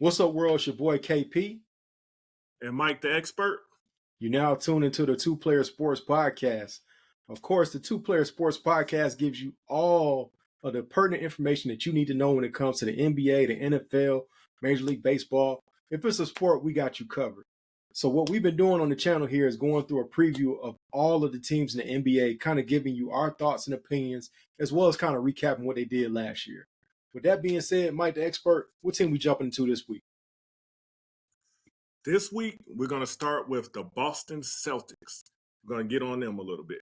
What's up, world? It's your boy KP. And Mike the Expert. You now tune into the Two Player Sports Podcast. Of course, the Two Player Sports Podcast gives you all of the pertinent information that you need to know when it comes to the NBA, the NFL, Major League Baseball. If it's a sport, we got you covered. So what we've been doing on the channel here is going through a preview of all of the teams in the NBA, kind of giving you our thoughts and opinions, as well as kind of recapping what they did last year. With that being said, Mike the Expert, what team we jumping into this week? This week, we're going to start with the Boston Celtics. We're going to get on them a little bit.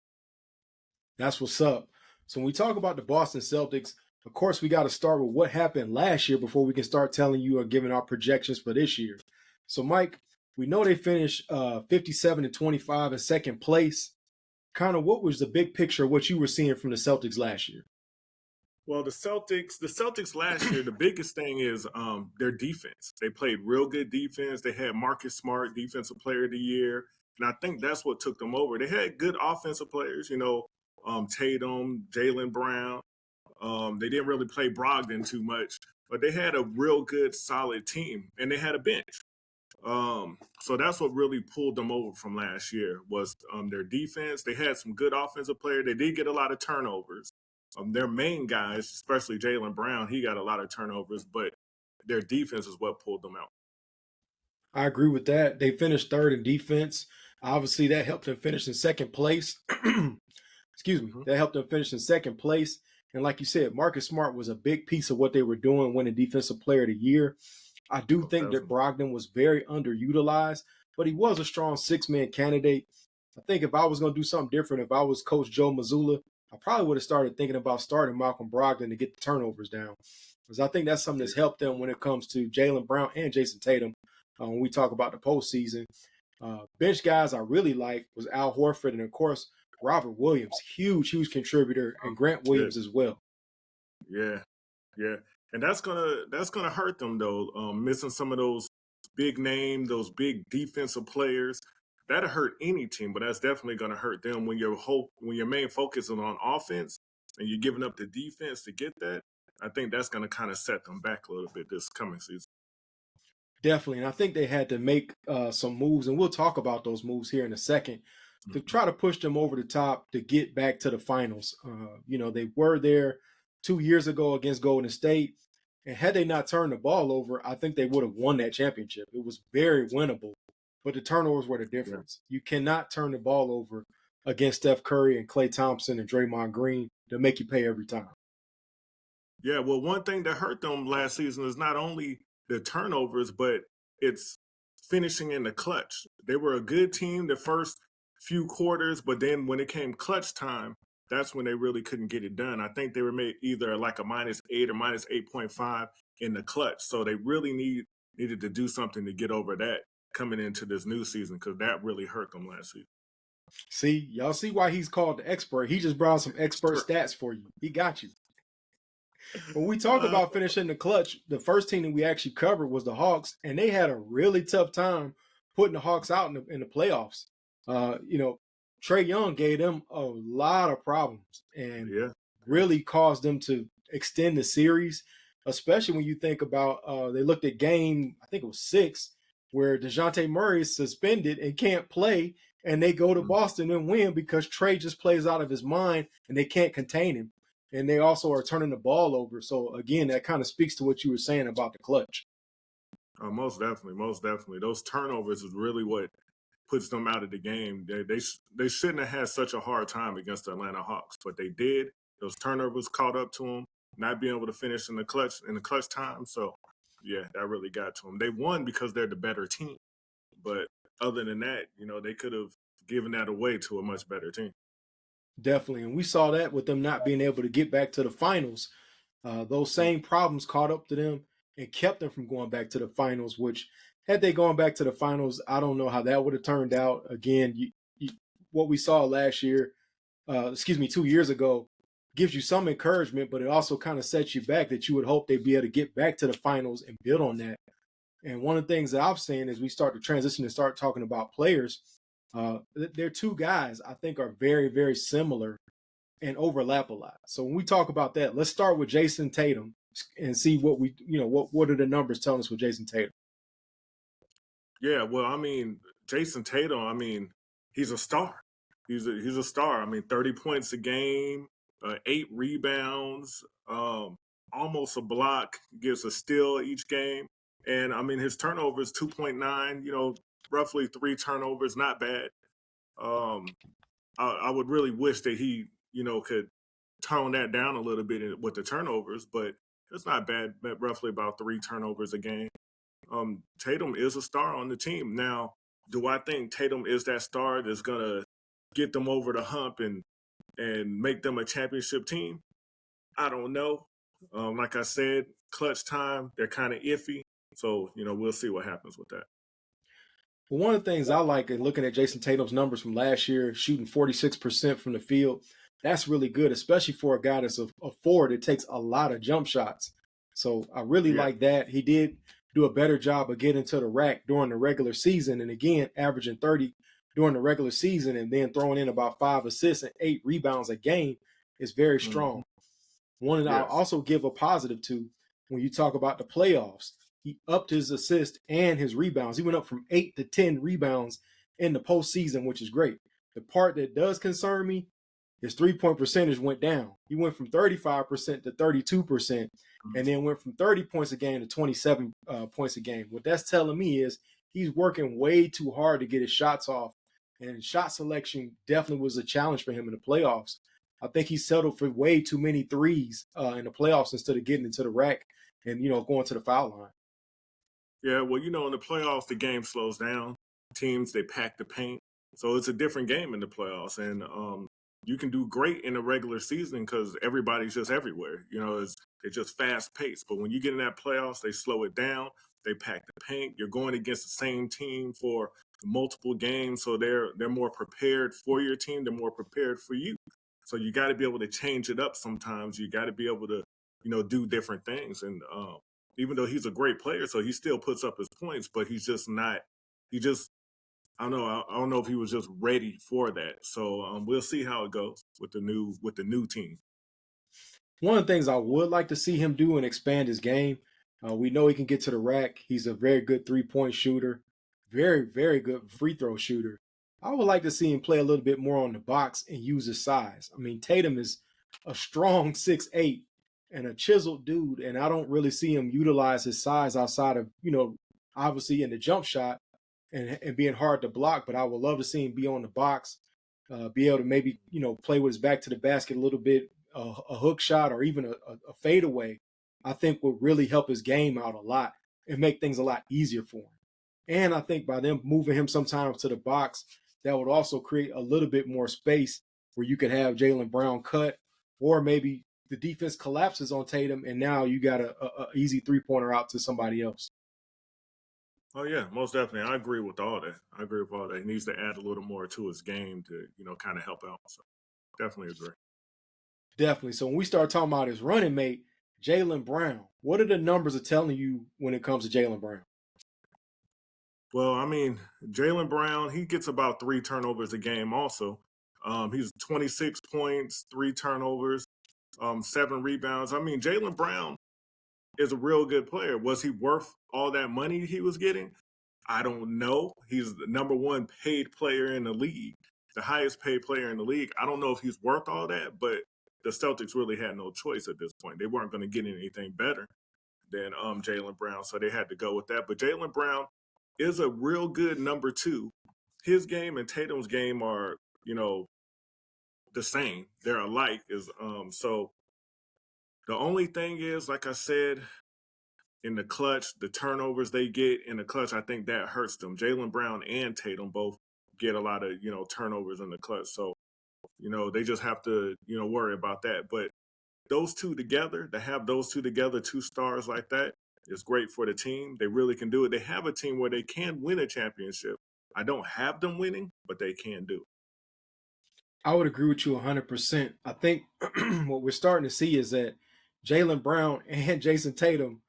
That's what's up. So when we talk about the Boston Celtics, of course, we got to start with what happened last year before we can start telling you or giving our projections for this year. So, Mike, we know they finished 57-25 in second place. Kind of what was the big picture of what you were seeing from the Celtics last year? Well, the Celtics last year, the biggest thing is their defense. They played real good defense. They had Marcus Smart, Defensive Player of the Year. And I think that's what took them over. They had good offensive players, Tatum, Jaylen Brown. They didn't really play Brogdon too much, but they had a real good, solid team, and they had a bench. So that's what really pulled them over from last year was their defense. They had some good offensive players. They did get a lot of turnovers. Their main guys, especially Jaylen Brown, he got a lot of turnovers, but their defense is what pulled them out. I agree with that. They finished third in defense. Obviously, that helped them finish in second place. Excuse me. That helped them finish in second place. And like you said, Marcus Smart was a big piece of what they were doing, winning Defensive Player of the Year. I do think that Brogdon was very underutilized, but he was a strong six-man candidate. I think if I was going to do something different, if I was Coach Joe Mazzulla, I probably would have started thinking about starting Malcolm Brogdon to get the turnovers down. Because I think that's something that's helped them when it comes to Jaylen Brown and Jason Tatum when we talk about the postseason. Bench guys I really like was Al Horford and, of course, Robert Williams, huge contributor, and Grant Williams as well. Yeah. And that's gonna hurt them, though, missing some of those big names, those big defensive players. That'll hurt any team, but that's definitely going to hurt them when your main focus is on offense and you're giving up the defense to get that. I think that's going to kind of set them back a little bit this coming season. Definitely, and I think they had to make some moves, and we'll talk about those moves here in a second, to try to push them over the top to get back to the finals. They were there 2 years ago against Golden State, and had they not turned the ball over, I think they would have won that championship. It was very winnable. But the turnovers were the difference. Yeah. You cannot turn the ball over against Steph Curry and Klay Thompson and Draymond Green. They'll make you pay every time. Yeah, well, one thing that hurt them last season is not only the turnovers, but it's finishing in the clutch. They were a good team the first few quarters, but then when it came clutch time, that's when they really couldn't get it done. I think they were made either like a -8 or -8.5 in the clutch. So they really needed to do something to get over that coming into this new season, because that really hurt them last season. See, y'all see why he's called the expert. He just brought some expert stats for you. He got you. When we talk about finishing the clutch, the first team that we actually covered was the Hawks, and they had a really tough time putting the Hawks out in the playoffs. Trae Young gave them a lot of problems and really caused them to extend the series, especially when you think about they looked at game, I think it was 6, where DeJounte Murray is suspended and can't play, and they go to Boston and win because Trae just plays out of his mind and they can't contain him. And they also are turning the ball over. So, again, that kind of speaks to what you were saying about the clutch. Most definitely. Those turnovers is really what puts them out of the game. They shouldn't have had such a hard time against the Atlanta Hawks, but they did. Those turnovers caught up to them, not being able to finish in the clutch time. So, yeah, that really got to them. They won because they're the better team. But other than that, they could have given that away to a much better team. Definitely. And we saw that with them not being able to get back to the finals. Those same problems caught up to them and kept them from going back to the finals, which had they gone back to the finals, I don't know how that would have turned out. Again, what we saw last year, 2 years ago, gives you some encouragement, but it also kind of sets you back that you would hope they'd be able to get back to the finals and build on that. And one of the things that I've seen as we start to transition and start talking about players, their two guys I think are very, very similar and overlap a lot. So when we talk about that, let's start with Jason Tatum, and see what we, what are the numbers telling us with Jason Tatum? Yeah, well, I mean, Jason Tatum, I mean, he's a star. He's a star. I mean, 30 points a game, 8 rebounds, almost a block, gives a steal each game. And I mean, his turnovers 2.9, roughly 3 turnovers, not bad. Um, I would really wish that he, could tone that down a little bit with the turnovers, but it's not bad, but roughly about 3 turnovers a game. Tatum is a star on the team. Now, do I think Tatum is that star that's gonna get them over the hump and make them a championship team? I don't know. Like I said, clutch time, they're kind of iffy. So, we'll see what happens with that. But one of the things I like in looking at Jason Tatum's numbers from last year, shooting 46% from the field, that's really good, especially for a guy that's a forward. It takes a lot of jump shots. So I really Yeah. like that. He did do a better job of getting to the rack during the regular season. And again, averaging 30 during the regular season and then throwing in about 5 assists and 8 rebounds a game is very strong. Mhm. One that I'll Yes. also give a positive to when you talk about the playoffs. He upped his assist and his rebounds. He went up from 8 to 10 rebounds in the postseason, which is great. The part that does concern me, his 3-point percentage went down. He went from 35% to 32%, and then went from 30 points a game to 27 points a game. What that's telling me is he's working way too hard to get his shots off, and shot selection definitely was a challenge for him in the playoffs. I think he settled for way too many threes in the playoffs instead of getting into the rack and going to the foul line. Yeah, well, in the playoffs, the game slows down. Teams, they pack the paint. So it's a different game in the playoffs. And you can do great in the regular season because everybody's just everywhere. It's just fast paced. But when you get in that playoffs, they slow it down. They pack the paint. You're going against the same team for multiple games. So they're more prepared for your team. They're more prepared for you. So you got to be able to change it up sometimes. You got to be able to, do different things. And even though he's a great player, so he still puts up his points, but he's just not. He just, I don't know. I don't know if he was just ready for that. So we'll see how it goes with the new team. One of the things I would like to see him do and expand his game. We know he can get to the rack. He's a very good 3-point shooter, very, very good free throw shooter. I would like to see him play a little bit more on the box and use his size. I mean, Tatum is a strong 6'8" and a chiseled dude, and I don't really see him utilize his size outside of, obviously in the jump shot and being hard to block. But I would love to see him be on the box, be able to maybe, play with his back to the basket a little bit, a hook shot or even a fadeaway. I think would really help his game out a lot and make things a lot easier for him. And I think by them moving him sometimes to the box, that would also create a little bit more space where you could have Jaylen Brown cut, or maybe the defense collapses on Tatum and now you got a easy 3-pointer out to somebody else. Oh yeah, most definitely. I agree with all that. I agree with all that. He needs to add a little more to his game to kind of help out. So definitely agree. Definitely. So when we start talking about his running mate, Jaylen Brown, what are the numbers are telling you when it comes to Jaylen Brown? Well, I mean, Jaylen Brown, he gets about 3 turnovers a game. Also, he's 26 points, 3 turnovers, 7 rebounds. I mean, Jaylen Brown is a real good player. Was he worth all that money he was getting? I don't know. He's the number one paid player in the league, the highest paid player in the league. I don't know if he's worth all that, but the Celtics really had no choice at this point. They weren't going to get anything better than Jaylen Brown, so they had to go with that. But Jaylen Brown is a real good number two. His game and Tatum's game are, the same. They're alike. So the only thing is, like I said, in the clutch, the turnovers they get in the clutch, I think that hurts them. Jaylen Brown and Tatum both get a lot of, turnovers in the clutch. So, they just have to, worry about that. But those two together, to have those two together, 2 stars like that, is great for the team. They really can do it. They have a team where they can win a championship. I don't have them winning, but they can do it. I would agree with you 100%. I think what we're starting to see is that Jaylen Brown and Jason Tatum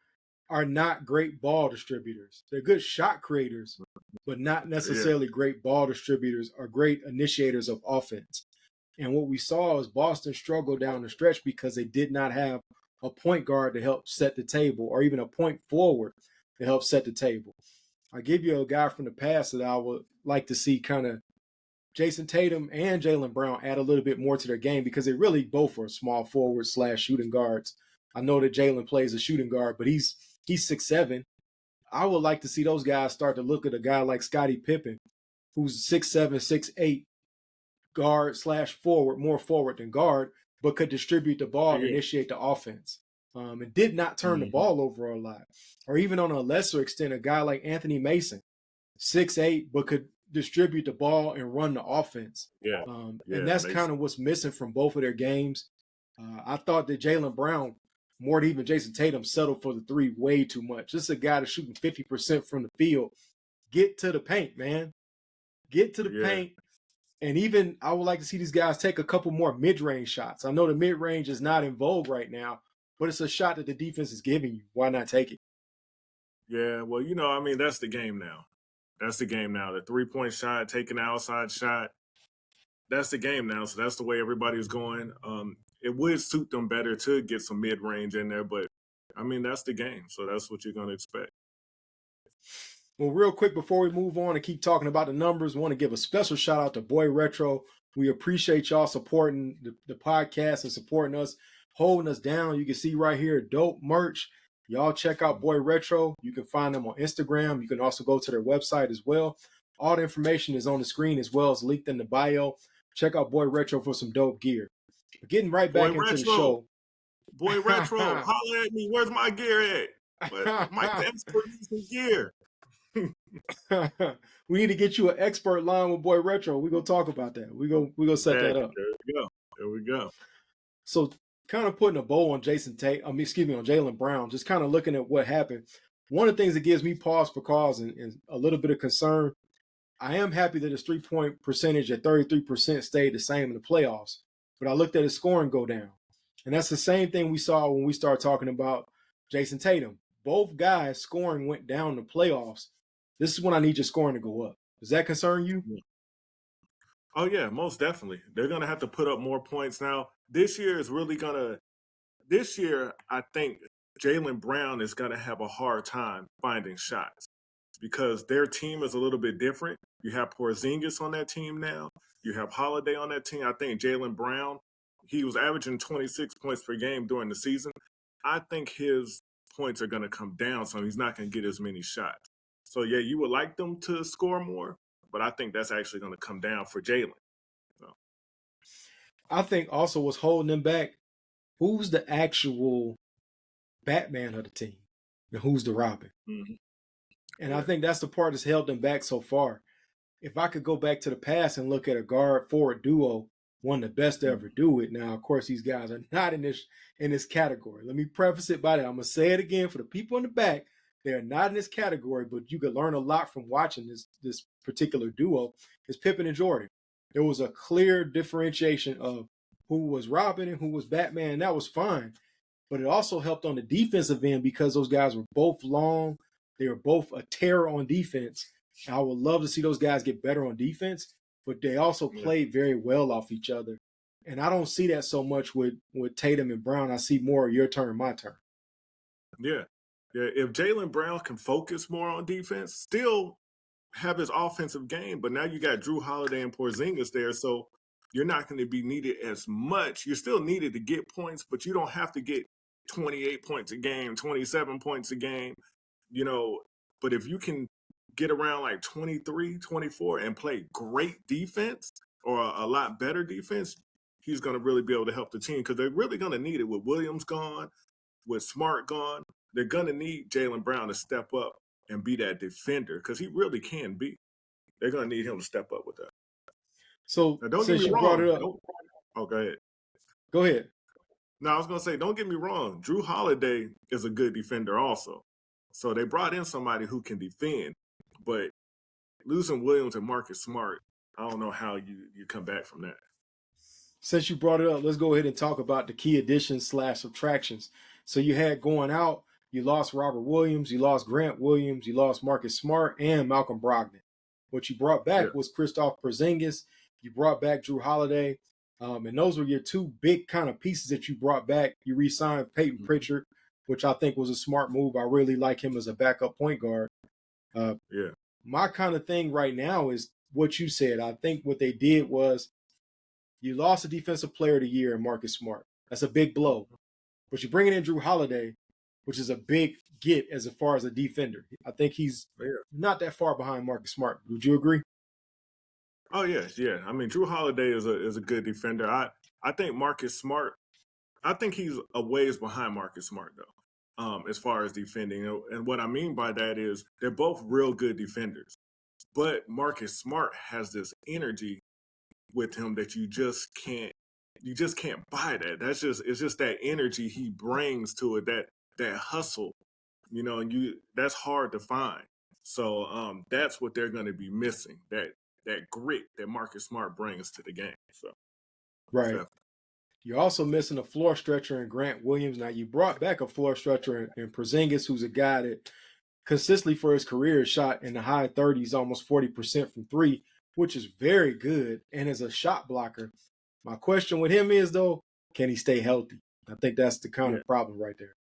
are not great ball distributors. They're good shot creators, but not Yeah. necessarily great ball distributors or great initiators of offense. And what we saw is Boston struggle down the stretch because they did not have a point guard to help set the table, or even a point forward to help set the table. I'll give you a guy from the past that I would like to see kind of Jason Tatum and Jaylen Brown add a little bit more to their game, because they really both are small forward / shooting guards. I know that Jaylen plays a shooting guard, but he's 6'7". I would like to see those guys start to look at a guy like Scottie Pippen, who's 6'7", 6'8", guard / forward, more forward than guard, but could distribute the ball and initiate the offense. And did not turn the ball over a lot. Or even on a lesser extent, a guy like Anthony Mason, 6'8", but could distribute the ball and run the offense. And that's kind of what's missing from both of their games. I thought that Jaylen Brown, more than even Jason Tatum, settled for the three way too much. This is a guy that's shooting 50% from the field. Get to the paint, man. Get to the paint. And even I would like to see these guys take a couple more mid-range shots. I know the mid-range is not in vogue right now, but it's a shot that the defense is giving you. Why not take it? Yeah, well, I mean, that's the game now. That's the game now. The three-point shot, taking the outside shot, that's the game now. So that's the way everybody's going. It would suit them better to get some mid-range in there, but, I mean, that's the game. So that's what you're going to expect. Well, real quick, before we move on and keep talking about the numbers, I want to give a special shout out to Boy Retro. We appreciate y'all supporting the podcast and supporting us, holding us down. You can see right here, dope merch. Y'all check out Boy Retro. You can find them on Instagram. You can also go to their website as well. All the information is on the screen as well as linked in the bio. Check out Boy Retro for some dope gear. But getting right back into the show. Boy Retro, holler at me. Where's my gear at? Mike the expert needs some gear. We need to get you an expert line with Boy Retro. We're going to talk about that. We're gonna set that up. There we go. So kind of putting a bow on Jaylen Brown, just kind of looking at what happened. One of the things that gives me pause for cause and a little bit of concern, I am happy that his 3-point percentage at 33% stayed the same in the playoffs. But I looked at his scoring go down. And that's the same thing we saw when we started talking about Jason Tatum. Both guys' scoring went down in the playoffs. This is when I need your scoring to go up. Does that concern you? Oh, yeah, most definitely. They're going to have to put up more points now. This year, I think Jaylen Brown is going to have a hard time finding shots because their team is a little bit different. You have Porzingis on that team now. You have Holiday on that team. I think Jaylen Brown, he was averaging 26 points per game during the season. I think his points are going to come down, so he's not going to get as many shots. So, yeah, you would like them to score more, but I think that's actually going to come down for Jaylen. So. I think also what's holding them back, who's the actual Batman of the team and who's the Robin? Mm-hmm. And I think that's the part that's held them back so far. If I could go back to the past and look at a guard-forward duo, one of the best to ever do it. Now, of course, these guys are not in this category. Let me preface it by that. I'm going to say it again for the people in the back. They're not in this category, but you could learn a lot from watching this particular duo. Is Pippen and Jordan. There was a clear differentiation of who was Robin and who was Batman, and that was fine. But it also helped on the defensive end because those guys were both long. They were both a terror on defense. I would love to see those guys get better on defense, but they also played very well off each other. And I don't see that so much with Tatum and Brown. I see more your turn, my turn. Yeah. Yeah, if Jaylen Brown can focus more on defense, still have his offensive game, but now you got Jrue Holiday and Porzingis there, so you're not going to be needed as much. You're still needed to get points, but you don't have to get 28 points a game, 27 points a game, But if you can get around like 23, 24 and play great defense or a lot better defense, he's going to really be able to help the team because they're really going to need it with Williams gone, with Smart gone. They're going to need Jaylen Brown to step up and be that defender because he really can be. They're going to need him to step up with that. So, now, since you brought it up. Oh, go ahead. Go ahead. No, I was going to say, don't get me wrong. Jrue Holiday is a good defender also. So they brought in somebody who can defend. But losing Williams and Marcus Smart, I don't know how you come back from that. Since you brought it up, let's go ahead and talk about the key additions / subtractions. So you had going out, you lost Robert Williams, you lost Grant Williams, you lost Marcus Smart, and Malcolm Brogdon. What you brought back was Kristaps Porzingis. You brought back Jrue Holiday. And those were your two big kind of pieces that you brought back. You re-signed Peyton Mhm. Pritchard, which I think was a smart move. I really like him as a backup point guard. Uh, Yeah. my kind of thing right now is what you said. I think what they did was you lost a defensive player of the year in Marcus Smart. That's a big blow. Mhm. But you're bringing in Jrue Holiday, which is a big get as far as a defender. I think he's Yeah. not that far behind Marcus Smart. Would you agree? Oh yes, yeah. I mean, Drew Holiday is a good defender. I think Marcus Smart. I think he's a ways behind Marcus Smart though, as far as defending. And what I mean by that is they're both real good defenders, but Marcus Smart has this energy with him that you just can't buy that. That's just it's just that energy he brings to it, that hustle, and that's hard to find. So that's what they're gonna be missing. That grit that Marcus Smart brings to the game. So most Right. definitely. You're also missing a floor stretcher in Grant Williams. Now you brought back a floor stretcher in Porzingis, who's a guy that consistently for his career shot in the high 30s, almost 40% from three, which is very good. And as a shot blocker, my question with him is though, can he stay healthy? I think that's the kind Yeah. of problem right there.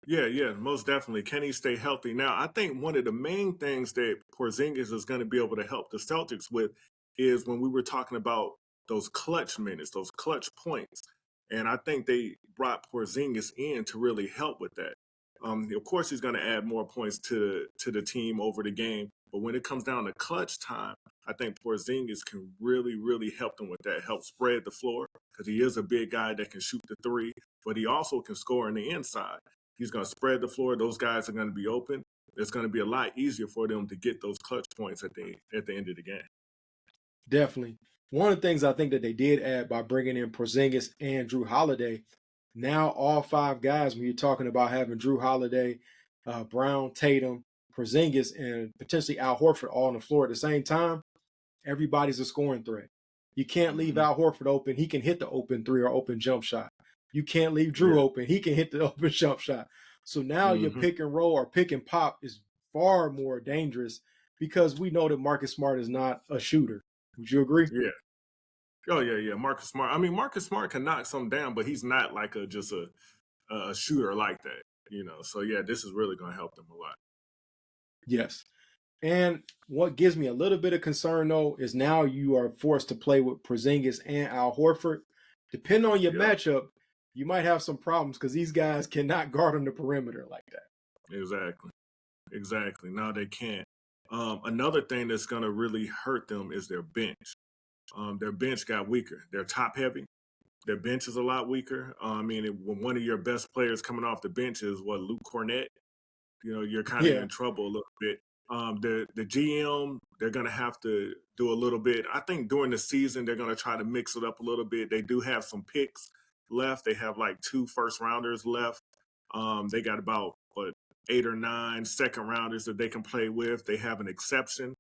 Yeah, yeah, most definitely. Can he stay healthy? Now, I think one of the main things that Porzingis is going to be able to help the Celtics with is when we were talking about those clutch minutes, those clutch points. And I think they brought Porzingis in to really help with that. Of course, he's going to add more points to the team over the game. But when it comes down to clutch time, I think Porzingis can really, really help them with that. Help spread the floor because he is a big guy that can shoot the three, but he also can score on the inside. He's going to spread the floor. Those guys are going to be open. It's going to be a lot easier for them to get those clutch points at the end of the game. Definitely. One of the things I think that they did add by bringing in Porzingis and Drew Holiday, now all five guys, when you're talking about having Drew Holiday, Brown, Tatum, Porzingis, and potentially Al Horford all on the floor at the same time, everybody's a scoring threat. You can't leave Hmm. Al Horford open. He can hit the open three or open jump shot. You can't leave Drew Yeah. open. He can hit the open jump shot. So now your Hmm. pick and roll or pick and pop is far more dangerous because we know that Marcus Smart is not a shooter. Would you agree? Yeah. Oh yeah, yeah. Marcus Smart. I mean, Marcus Smart can knock some down, but he's not like a shooter like that. So yeah, this is really going to help them a lot. Yes. And what gives me a little bit of concern though is now you are forced to play with Porzingis and Al Horford. Depending on your Yeah. matchup, you might have some problems because these guys cannot guard on the perimeter like that. Exactly. Exactly. No, they can't. Another thing that's going to really hurt them is their bench. Their bench got weaker. They're top heavy. Their bench is a lot weaker. I mean, when one of your best players coming off the bench is Luke Cornett. You're kind of Yeah, in trouble a little bit. The GM, they're gonna have to do a little bit. I think during the season they're gonna try to mix it up a little bit. They do have some picks left. They have like two first rounders left. They got about what 8 or 9 second rounders that they can play with. They have an exception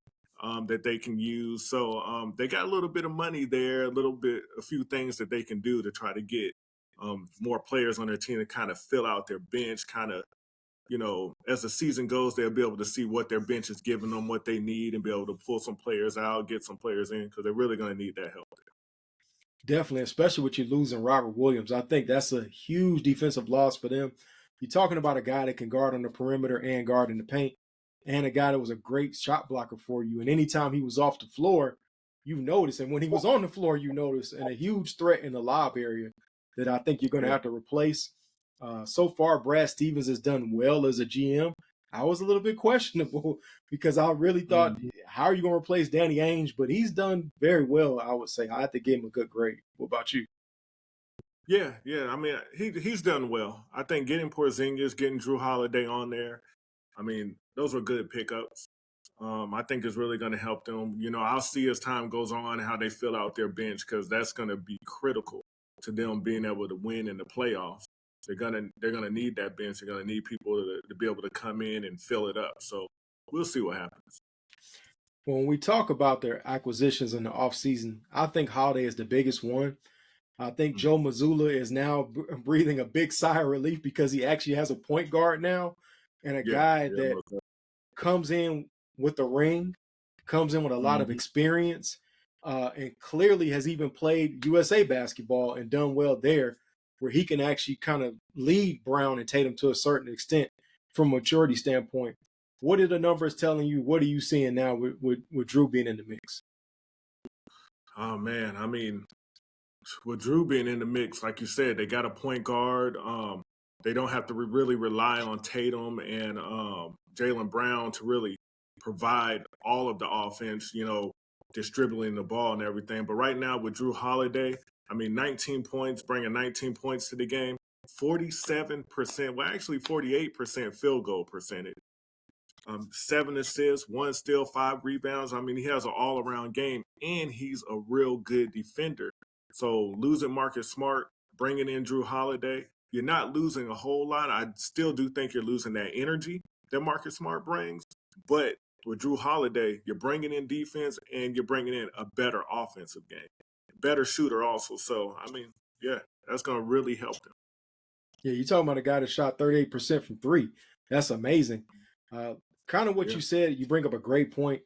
that they can use. So they got a little bit of money there, a few things that they can do to try to get more players on their team to kind of fill out their bench, kind of as the season goes, they'll be able to see what their bench is giving them, what they need, and be able to pull some players out, get some players in because they're really going to need that help. definitely, especially with you losing Robert Williams. I think that's a huge defensive loss for them. You're talking about a guy that can guard on the perimeter and guard in the paint, and a guy that was a great shot blocker for you. And anytime he was off the floor, you noticed. And when he was on the floor, you noticed, and a huge threat in the lob area that I think you're going to Yeah. have to replace. So far, Brad Stevens has done well as a GM. I was a little bit questionable because I really thought, Mhm. how are you going to replace Danny Ainge? But he's done very well, I would say. I have to give him a good grade. What about you? Yeah, yeah. I mean, he's done well. I think getting Porzingis, getting Drew Holiday on there. I mean, those were good pickups. I think it's really going to help them. I'll see as time goes on how they fill out their bench because that's going to be critical to them being able to win in the playoffs. They're gonna need that bench. They're gonna need people to be able to come in and fill it up. So we'll see what happens. When we talk about their acquisitions in the offseason, I think Holiday is the biggest one. I think Mhm. Joe Mazzulla is now breathing a big sigh of relief because he actually has a point guard now and a Yeah, guy yeah, that most definitely. comes in with the ring, comes in with a lot of Mhm. experience. and clearly has even played USA basketball and done well there, where he can actually kind of lead Brown and Tatum to a certain extent from a maturity standpoint. What are the numbers telling you? What are you seeing now with Jrue being in the mix? Oh man, I mean, with Jrue being in the mix, like you said, they got a point guard. They don't have to really rely on Tatum and Jaylen Brown to really provide all of the offense, distributing the ball and everything. But right now with Jrue Holiday, I mean, 19 points, bringing 19 points to the game, 47%, well, actually 48% field goal percentage. 7 assists, 1 steal, 5 rebounds. I mean, he has an all-around game, and he's a real good defender. So losing Marcus Smart, bringing in Jrue Holiday, you're not losing a whole lot. I still do think you're losing that energy that Marcus Smart brings. But with Jrue Holiday, you're bringing in defense, and you're bringing in a better offensive game, better shooter also. So, I mean, yeah, that's going to really help them. Yeah, you're talking about a guy that shot 38% from three. That's amazing. Kind of what you said, you bring up a great point.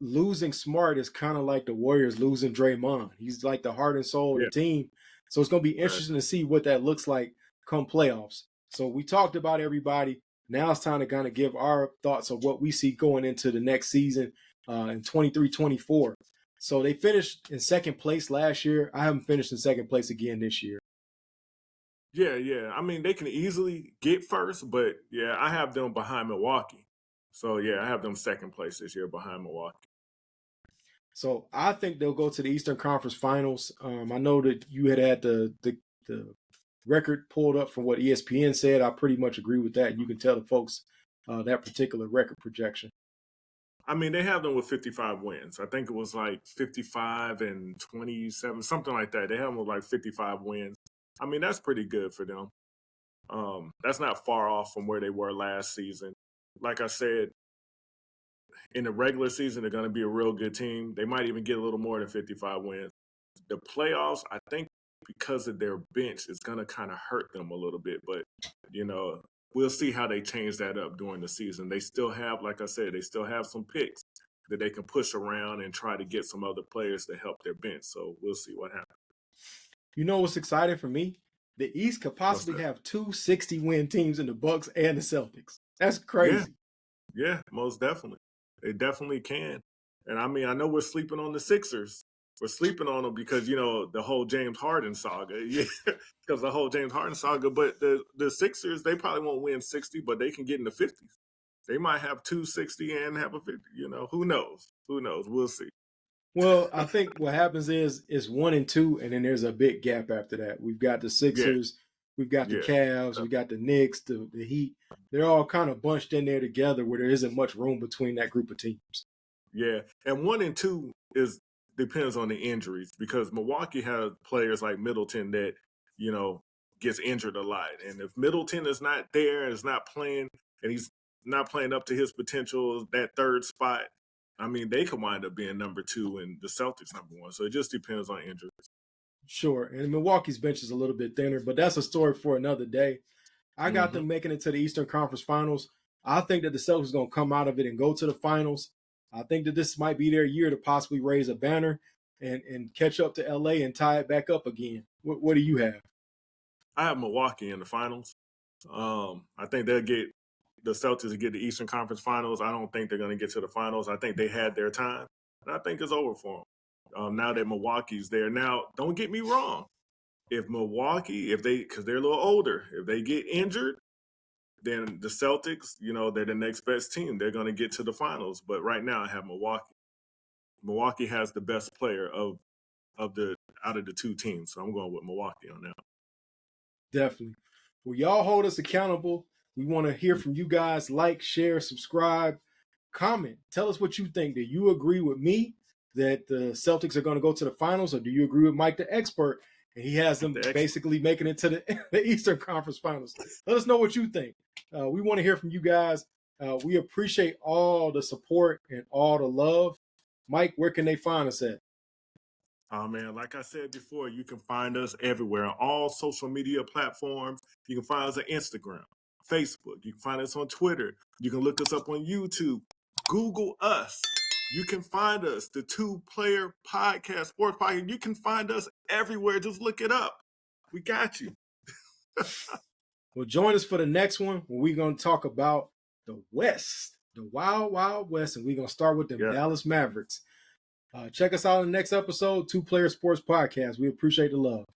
Losing Smart is kind of like the Warriors losing Draymond. He's like the heart and soul of the team. So it's going to be interesting to see what that looks like come playoffs. So we talked about everybody. Now it's time to kind of give our thoughts of what we see going into the next season in 23-24. So they finished in second place last year. I haven't finished in second place again this year. Yeah. I mean, they can easily get first, but yeah, I have them behind Milwaukee. So yeah, I have them second place this year behind Milwaukee. So I think they'll go to the Eastern Conference Finals. I know that you had the record pulled up from what ESPN said. I pretty much agree with that. You can tell the folks that particular record projection. I mean, they have them with 55 wins. I think it was like 55 and 27, something like that. They have them with like 55 wins. I mean, that's pretty good for them. That's not far off from where they were last season. Like I said, in the regular season, they're going to be a real good team. They might even get a little more than 55 wins. The playoffs, I think because of their bench, it's going to kind of hurt them a little bit. But, we'll see how they change that up during the season. They still have, like I said, they still have some picks that they can push around and try to get some other players to help their bench. So we'll see what happens. You know what's exciting for me? The East could possibly have 2 60-win teams in the Bucks and the Celtics. That's crazy. Yeah, most definitely. They definitely can. And I mean, I know we're sleeping on the Sixers. We're sleeping on them because, the whole James Harden saga. Yeah, because the whole James Harden saga. But the Sixers, they probably won't win 60, but they can get in the 50s. They might have 260 and have a 50. Who knows? Who knows? We'll see. Well, I think what happens is 1 and 2, and then there's a big gap after that. We've got the Sixers, we've got the Cavs, we got the Knicks, the Heat. They're all kind of bunched in there together where there isn't much room between that group of teams. Yeah, and 1 and 2 depends on the injuries because Milwaukee has players like Middleton that, gets injured a lot. And if Middleton is not there and is not playing and he's not playing up to his potential, that third spot, I mean, they could wind up being number 2 and the Celtics number 1. So it just depends on injuries. Sure. And Milwaukee's bench is a little bit thinner, but that's a story for another day. I got them making it to the Eastern Conference Finals. I think that the Celtics are going to come out of it and go to the finals. I think that this might be their year to possibly raise a banner and catch up to LA and tie it back up again. What do you have? I have Milwaukee in the finals. I think they'll get the Celtics to get the Eastern Conference Finals. I don't think they're going to get to the finals. I think they had their time, and I think it's over for them. Now that Milwaukee's there. Now, don't get me wrong. If Milwaukee, because they're a little older, if they get injured, then the Celtics, they're the next best team. They're going to get to the finals. But right now, I have Milwaukee. Milwaukee has the best player out of the two teams, so I'm going with Milwaukee on that. Definitely. Well, y'all hold us accountable. We want to hear from you guys. Like, share, subscribe, comment. Tell us what you think. Do you agree with me that the Celtics are going to go to the finals, or do you agree with Mike, the expert, and he has them basically making it to the Eastern Conference Finals? Let us know what you think. We want to hear from you guys. We appreciate all the support and all the love. Mike, where can they find us at? Oh, man, like I said before, you can find us everywhere on all social media platforms. You can find us on Instagram, Facebook. You can find us on Twitter. You can look us up on YouTube. Google us. You can find us, the Two Player Podcast, Sports Podcast. You can find us everywhere. Just look it up. We got you. Well, join us for the next one when we're going to talk about the West, the Wild, Wild West, and we're going to start with the Dallas Mavericks. Check us out in the next episode, Two Player Sports Podcast. We appreciate the love.